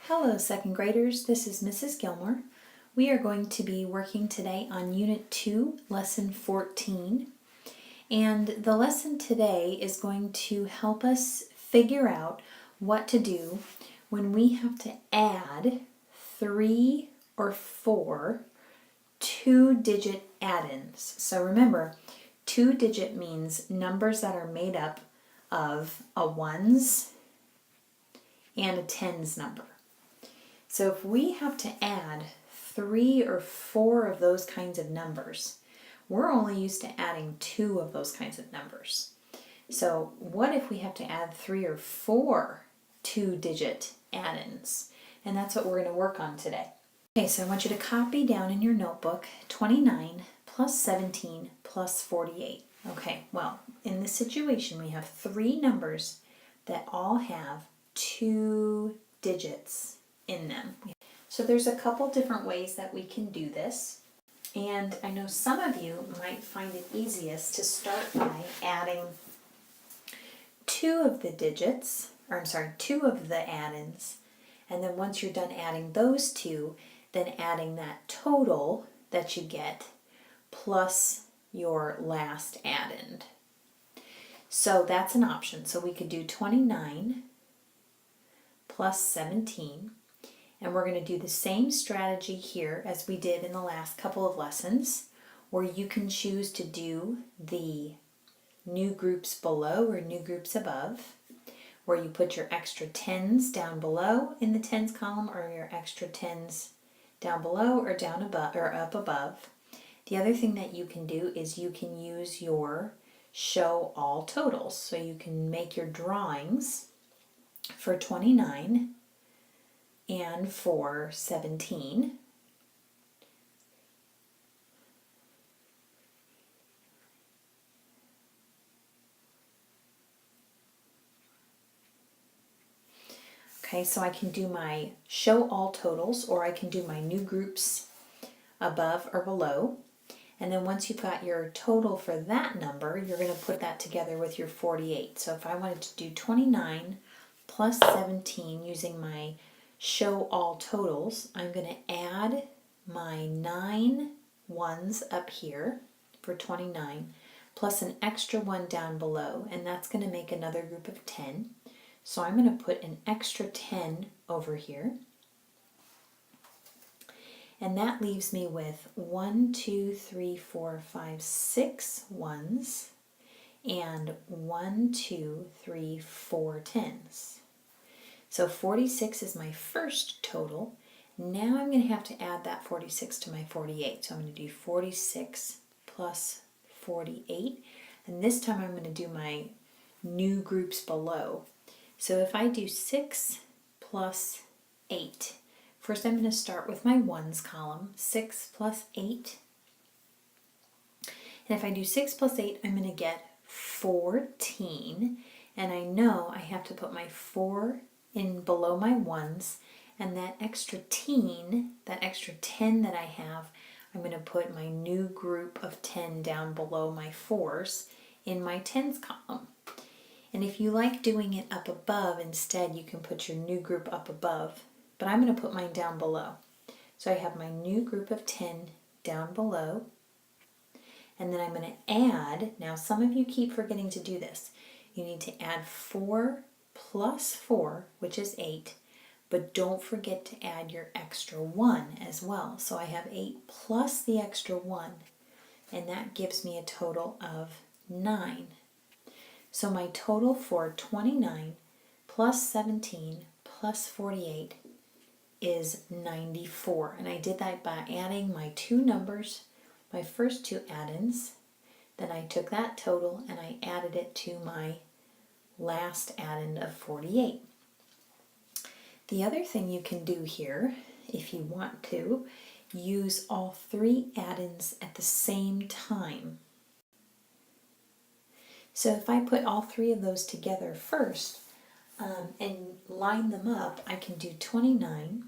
Hello, second graders. This is Mrs. Gilmore. We are going to be working today on Unit 2, Lesson 14. And the lesson today is going to help us figure out what to do when we have to add 3 or 4 two-digit add-ins. So remember, two-digit means numbers that are made up of a ones and a tens number. So if we have to add 3 or 4 of those kinds of numbers, we're only used to adding 2 of those kinds of numbers. So what if we have to add 3 or 4 two-digit add-ins? And that's what we're going to work on today. Okay, so I want you to copy down in your notebook 29 plus 17 plus 48. Okay, well, in this situation we have 3 numbers that all have 2 digits in them. So there's a couple different ways that we can do this, and I know some of you might find it easiest to start by adding 2 of the add-ins, and then once you're done adding those 2, then adding that total that you get plus your last add-in. So that's an option. So we could do 29 plus 17. And we're going to do the same strategy here as we did in the last couple of lessons, where you can choose to do the new groups below or new groups above, where you put your extra tens down below in the tens column, or your extra tens down below or down above or up above. The other thing that you can do is you can use your show all totals. So you can make your drawings for 29 and for 17. Okay, so I can do my show all totals, or I can do my new groups above or below. And then once you've got your total for that number, you're going to put that together with your 48. So if I wanted to do 29 plus 17 using my show all totals, I'm going to add my 9 ones up here for 29 plus an extra 1 down below, and that's going to make another group of 10. So I'm going to put an extra 10 over here, and that leaves me with 1, 2, 3, 4, 5, 6 ones and 1, 2, 3, 4 tens. So 46 is my first total. Now I'm going to have to add that 46 to my 48. So I'm going to do 46 plus 48. And this time I'm going to do my new groups below. So if I do 6 plus 8, first I'm going to start with my ones column, 6 plus 8. And if I do 6 plus 8, I'm going to get 14. And I know I have to put my 4 in below my ones, and that extra 10 that I have, I'm going to put my new group of 10 down below my 4s in my tens column. And if you like doing it up above instead, you can put your new group up above, but I'm going to put mine down below. So I have my new group of 10 down below, and then I'm going to add, now some of you keep forgetting to do this, you need to add 4 plus 4, which is 8, but don't forget to add your extra 1 as well. So I have 8 plus the extra 1, and that gives me a total of 9. So my total for 29 plus 17 plus 48 is 94. And I did that by adding my 2 numbers, my first 2 add-ins. Then I took that total and I added it to my last add-in of 48. The other thing you can do here, if you want to, use all 3 add-ins at the same time. So if I put all 3 of those together first and line them up, I can do 29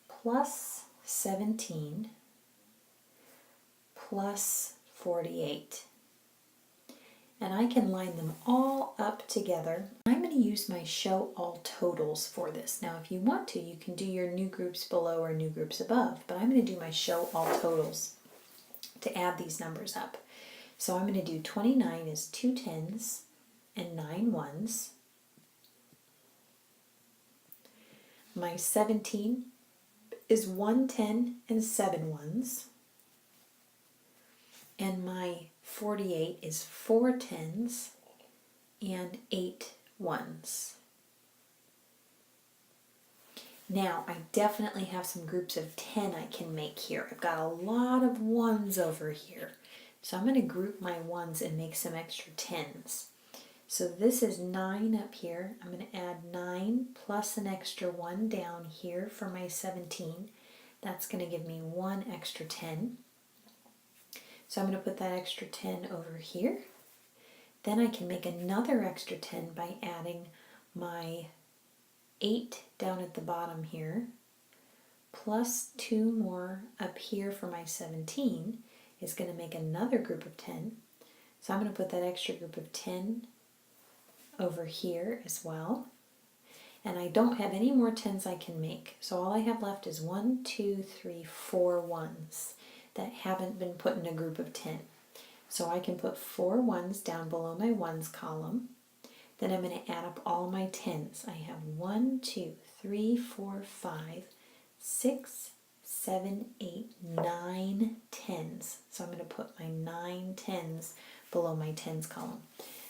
plus 17 plus 48. and I can line them all up together. I'm going to use my show all totals for this. Now if you want to, you can do your new groups below or new groups above, but I'm going to do my show all totals to add these numbers up. So I'm going to do 29 is 2 10s and 9 1s. My 17 is 1 10 and 7 1s. And my 48 is 4 10s and 8 1s. Now, I definitely have some groups of 10 I can make here. I've got a lot of 1s over here. So I'm going to group my 1s and make some extra 10s. So this is 9 up here. I'm going to add 9 plus an extra 1 down here for my 17. That's going to give me 1 extra 10. So I'm going to put that extra 10 over here. Then I can make another extra 10 by adding my 8 down at the bottom here, plus 2 more up here for my 17 is going to make another group of 10. So I'm going to put that extra group of 10 over here as well. And I don't have any more 10s I can make. So all I have left is 1, 2, 3, 4 1s that haven't been put in a group of 10. So I can put 4 1s down below my 1s column. Then I'm going to add up all my 10s. I have 1, 2, 3, 4, 5, 6, 7, 8, 9 10s. So I'm going to put my 9 10s below my 10s column.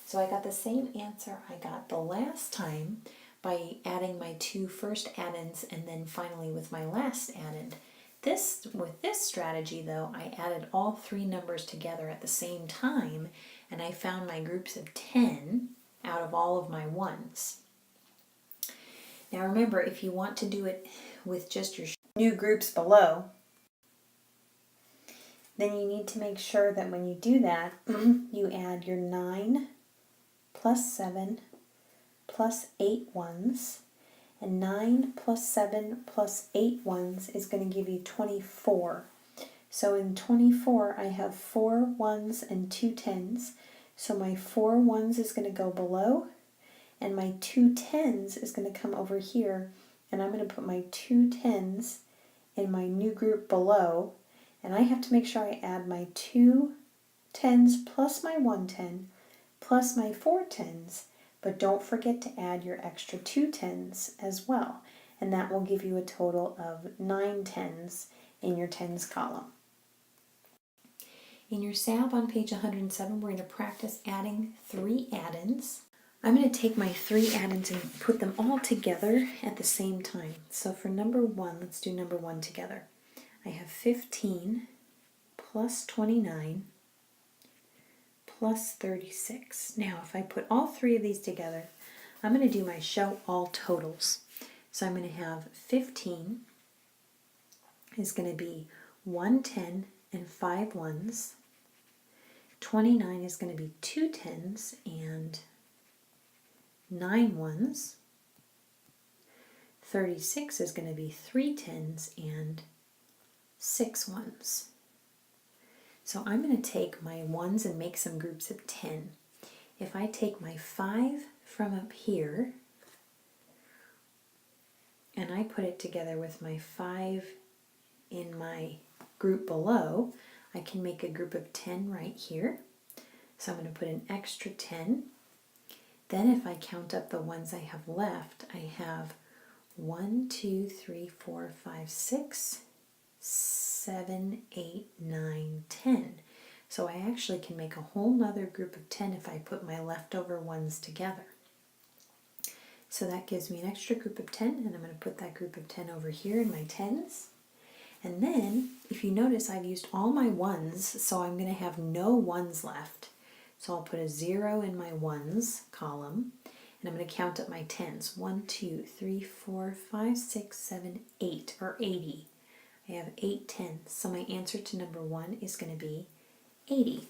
So I got the same answer I got the last time by adding my 2 first add-ins and then finally with my last add-in. With this strategy though, I added all 3 numbers together at the same time and I found my groups of 10 out of all of my 1s. Now remember, if you want to do it with just your new groups below, then you need to make sure that when you do that, you add your 9 plus 7 plus 8 1s, and 9 plus 7 plus 8 1s is going to give you 24. So in 24 I have 4 1s and 2 10s, so my 4 1s is going to go below, and my 2 10s is going to come over here, and I'm going to put my 2 10s in my new group below, and I have to make sure I add my 2 10s plus my 1 10 plus my 4 10s, but don't forget to add your extra 2 10s as well, and that will give you a total of 9 10s in your 10s column. In your SAB on page 107, we're going to practice adding 3 add-ins. I'm going to take my 3 add-ins and put them all together at the same time. So for number 1, let's do number 1 together. I have 15 plus 29 plus 36. Now if I put all 3 of these together, I'm going to do my show all totals. So I'm going to have 15 is going to be 1 10 and 5 1s. 29 is going to be 2 10s and 9 1s. 36 is going to be 3 10s and 6 1s. So I'm going to take my 1s and make some groups of 10. If I take my 5 from up here and I put it together with my 5 in my group below, I can make a group of 10 right here. So I'm going to put an extra 10. Then if I count up the ones I have left, I have 1, 2, 3, 4, 5, 6, 7, 8, 9, 10. So I actually can make a whole nother group of 10 if I put my leftover ones together. So that gives me an extra group of 10, and I'm going to put that group of 10 over here in my 10s. And then, if you notice, I've used all my 1s, so I'm going to have no 1s left. So I'll put a 0 in my 1s column, and I'm going to count up my 10s. 1, 2, 3, 4, 5, 6, 7, 8, or 80. I have 8 10s, so my answer to number 1 is going to be 80.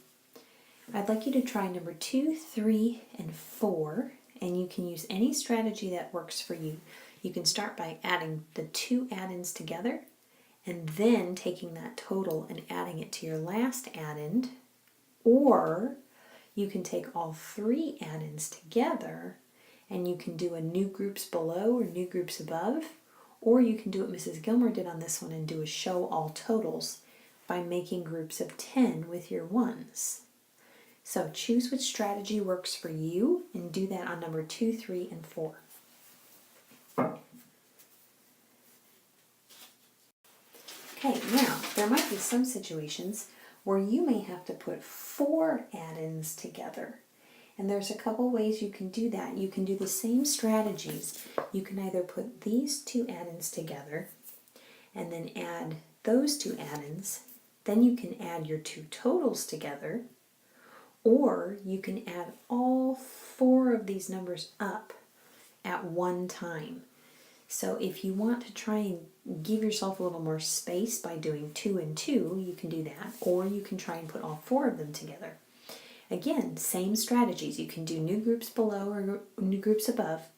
I'd like you to try number 2, 3, and 4, and you can use any strategy that works for you. You can start by adding the 2 add-ins together, and then taking that total and adding it to your last add-in, or You can take all three add-ins together and you can do a new groups below or new groups above, or you can do what Mrs. Gilmore did on this one and do a show all totals by making groups of 10 with your ones. So choose which strategy works for you and do that on number 2, 3, and 4. Okay, now there might be some situations where you may have to put 4 add-ins together. And there's a couple ways you can do that. You can do the same strategies. You can either put these 2 add-ins together and then add those 2 add-ins. Then you can add your 2 totals together, or you can add all 4 of these numbers up at one time. So if you want to try and give yourself a little more space by doing 2 and 2, you can do that, or you can try and put all 4 of them together. Again, same strategies. You can do new groups below or new groups above,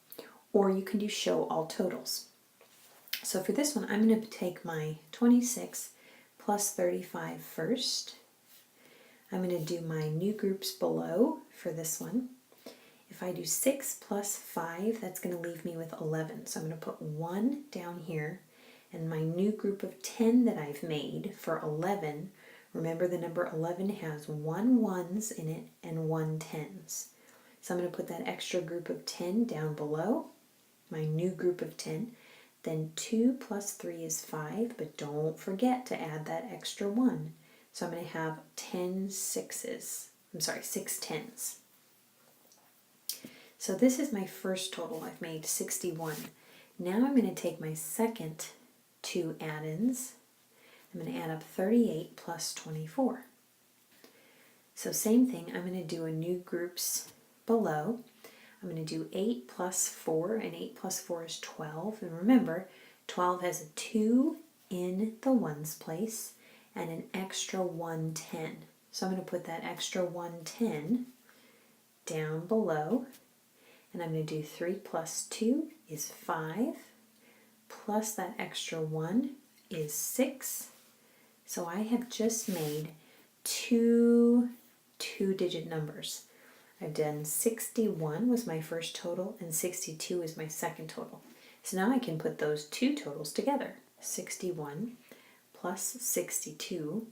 or you can do show all totals. So for this one, I'm going to take my 26 plus 35 first. I'm going to do my new groups below for this one. If I do 6 plus 5, that's going to leave me with 11. So I'm going to put 1 down here, and my new group of 10 that I've made for 11, remember the number 11 has 1 ones in it and 1 tens. So I'm going to put that extra group of 10 down below, my new group of 10. Then 2 plus 3 is 5, but don't forget to add that extra 1. So I'm going to have 6 tens. So this is my first total. I've made 61. Now I'm going to take my second 2 add-ins. I'm going to add up 38 plus 24. So same thing, I'm going to do a new groups below. I'm going to do 8 plus 4, and 8 plus 4 is 12. And remember, 12 has a 2 in the ones place and an extra 110. So I'm going to put that extra 110 down below. And I'm going to do 3 plus 2 is 5, plus that extra 1 is 6. So I have just made 2 two-digit numbers. I've done 61 was my first total and 62 is my second total. So now I can put those 2 totals together. 61 plus 62.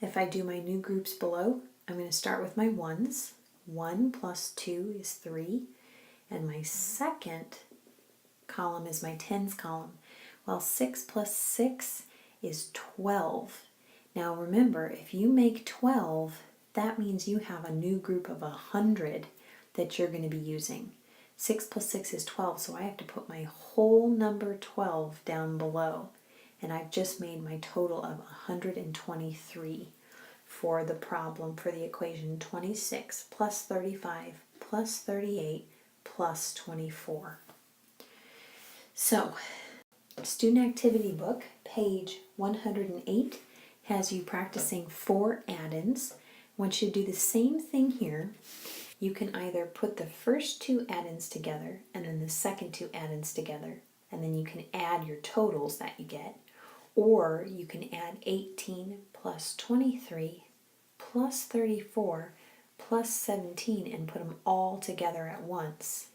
If I do my new groups below, I'm going to start with my ones. 1 plus 2 is 3, and my second column is my tens column. Well, 6 plus 6 is 12. Now remember, if you make 12, that means you have a new group of 100 that you're going to be using. 6 plus 6 is 12, so I have to put my whole number 12 down below. And I've just made my total of 123 for the problem, for the equation 26 plus 35 plus 38 plus 24. So, Student Activity Book, page 108, has you practicing 4 add-ins. Once you do the same thing here, you can either put the first 2 add-ins together and then the second 2 add-ins together, and then you can add your totals that you get, or you can add 18 plus 23 plus 34 plus 17 and put them all together at once.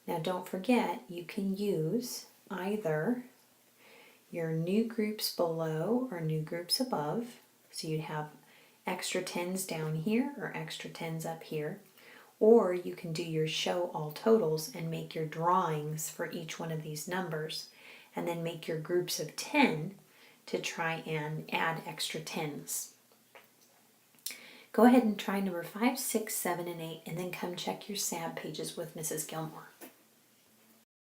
Now don't forget, you can use either your new groups below or new groups above. So you'd have extra tens down here or extra tens up here. Or you can do your show all totals and make your drawings for each one of these numbers, and then make your groups of 10 to try and add extra tens. Go ahead and try number 5, 6, 7, and 8, and then come check your SAB pages with Mrs. Gilmore.